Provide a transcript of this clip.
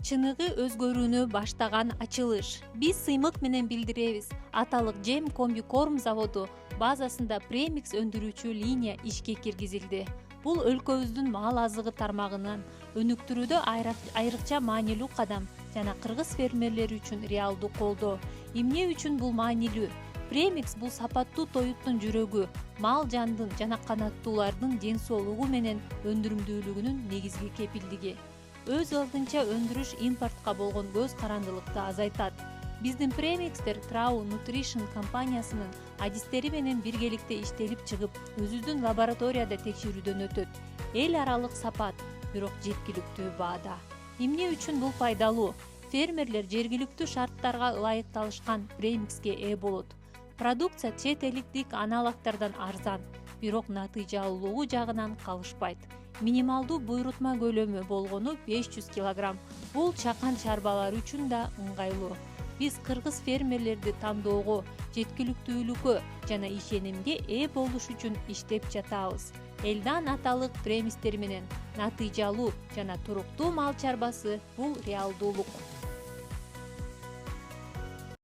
чыныгы өзгөрүүнү баштаган ачылыш. Биз сыймык менен билдиребиз. Аталык жем комбикорм заводу базасында премикс өндүрүүчү линия ишке киргизилди. Бул өлкөбүздүн мал азыгы тармагынан өнүктүрүүдө айрыкча маанилүү кадам жана кыргыз фермерлери үчүн реалдуу колдоо. Эмне үчүн бул маанилүү? Премикс бул сапаттуу тоюттун жүрөгү, мал жандын жана канаттуулардын ден соолугу менен өндүрүмдүүлүгүнүн негизги кепилдиги. Өз алдынча өндүрүш импортко болгон көз карандылыкты азайтат. Биздин премикстер Trau Nutrition компаниясынын адистери менен биргеликте иштелип чыгып, өзүбүздүн лабораторияда текшерүүдөн өтөт. Эл аралык сапат, бирок жеткиликтүү баада. Эмне үчүн бул пайдалуу? Фермерлер жергиликтүү шарттарга ылайыкталышкан премикске ээ болот. Продукция чет элдик аналогтордон арзан, бирок натыйжалуулугу жагынан калышпайт. Минималдуу буйрутма көлөмү болгону 500 кг. Бул чакан чарбалар үчүн да ыңгайлуу. Биз кыргыз фермерлерди тандоого, жеткиликтүүлүккө жана ишенимге ээ болуш үчүн иштеп жатабыз. Элдан аталык премикстер менен натыйжалуу жана туруктуу мал чарбасы бул реалдуулук.